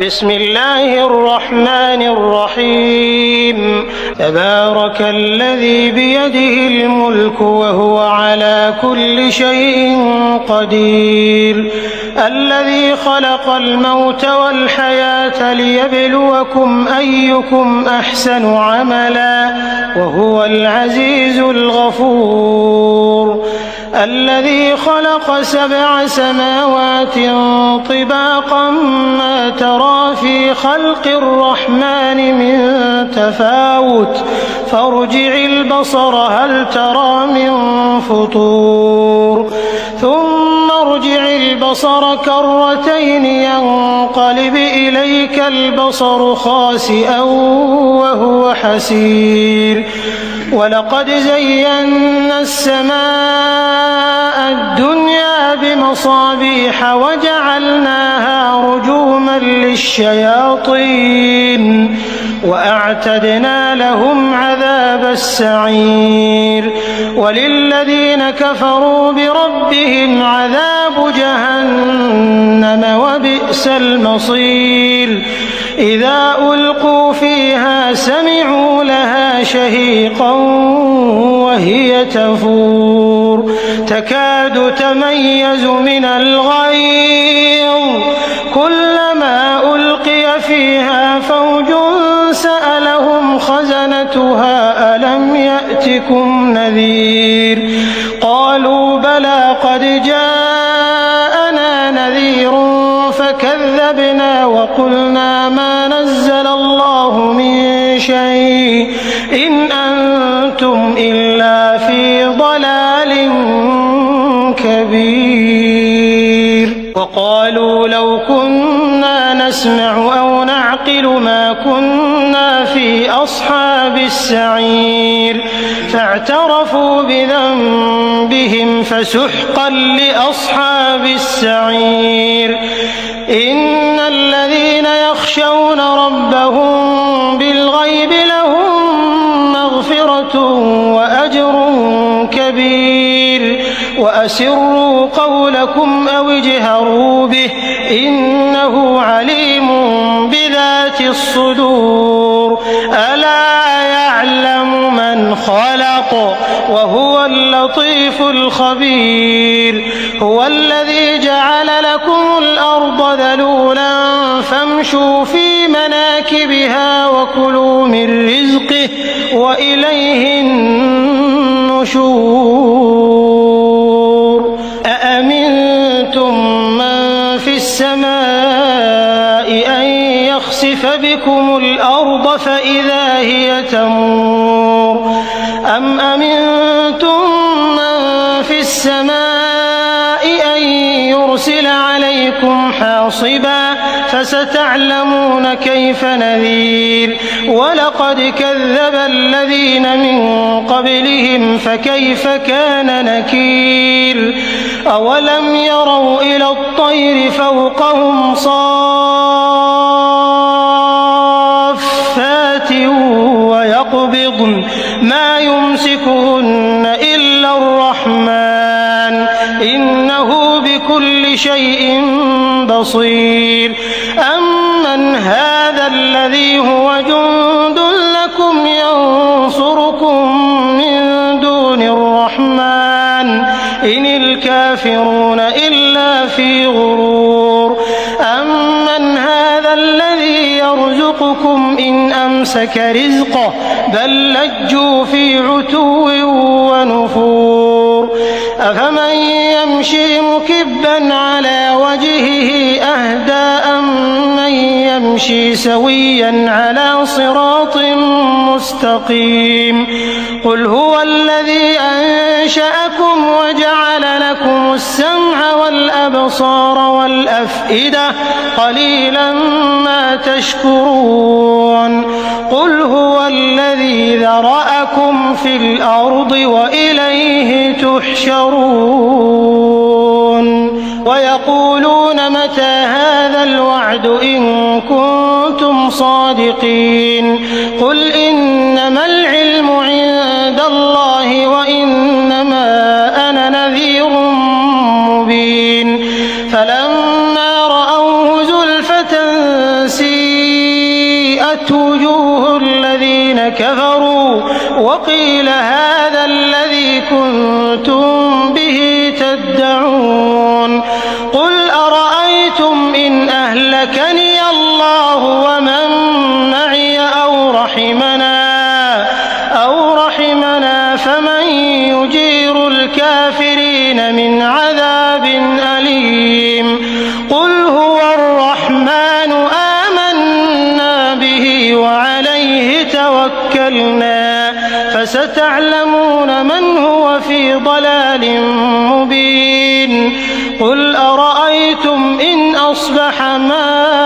بسم الله الرحمن الرحيم تبارك الذي بيده الملك وهو على كل شيء قدير الذي خلق الموت والحياة ليبلوكم أيكم أحسن عملا وهو العزيز الغفور الذي خلق 7 سماوات طباقا ما ترى في خلق الرحمن من تفاوت فارجع البصر هل ترى من فطور ثم ارجع البصر كرتين ينقلب إليك البصر خاسئا وهو حسير ولقد زينا السماء الدنيا بمصابيح وجعلناها رجوما للشياطين وأعتدنا لهم عذاب السعير وللذين كفروا بربهم عذاب جهنم وبئس المصير إذا ألقوا فيها سمعوا لها شهيقا وهي تفور تكاد تميز من الغيظ كلما ألقي فيها فوج سألهم خزنتها ألم يأتكم نذير قالوا بلى قد جاءنا نذير فكذبنا وقلنا ما نزل الله من شيء إن أنتم إلا في ضلال كبير وقالوا لو كنا نسمع أو نعقل ما كنا في أصحاب السعير فاعترفوا بذنبهم فسحقا لأصحاب السعير إن الذين يخشون ربهم بالغيب لهم مغفرة وأجر كبير وأسروا قولكم أو اجهروا به إنه عليم بذات الصدور ألا يعلم من خلق وهو اللطيف الخبير هو الذي جعل لكم الأرض ذلولا فامشوا في مناكبها وكلوا من رزقه وإليه النشور أأمنتم من في السماء أن يخسف بكم الأرض فإذا هي تمور أم أمنتم من في السماء أن يرسل عليكم حاصبا فستعلمون كيف نذير ولقد كذب الذين من قبلهم فكيف كان نكير أولم يروا إلى الطير فوقهم صافات ويقبضن ما يمسكهن إلا الرحمن إنه بكل شيء بصير أمن هذا الذي هو جند لكم ينصركم من دون الرحمن إن الكافرون إلا في غرور أمن هذا الذي يرزقكم إن أمسك رزقه بل لجوا في عتو ونفور أفمن يمشي مكبا على وجهه أهدى أمن يمشي سويا على صراط مستقيم قل هو الذي أنشأكم وجعل لكم السمع والأبصار والأفئدة قليلا ما تشكرون قل هو الذي ذرأكم في الأرض وإليه تحشرون ويقولون متى هذا الوعد إن كنتم صادقين قل إنما العلم عند الله وإنما أنا نذير مبين فلما رأوه زلفة واشمئزت وجوه الذين كفروا وقيل هذا الذي كنتم به تدعون قل أرأيتم إن أهلكني الله ومن معي أو رحمنا فمن يجير الكافرين من عذاب أليم قل هو الرحمن آمنا به وعليه توكلنا فستعلمون من هو في ضلال مبين قل أرأيتم إن أصبح ماؤكم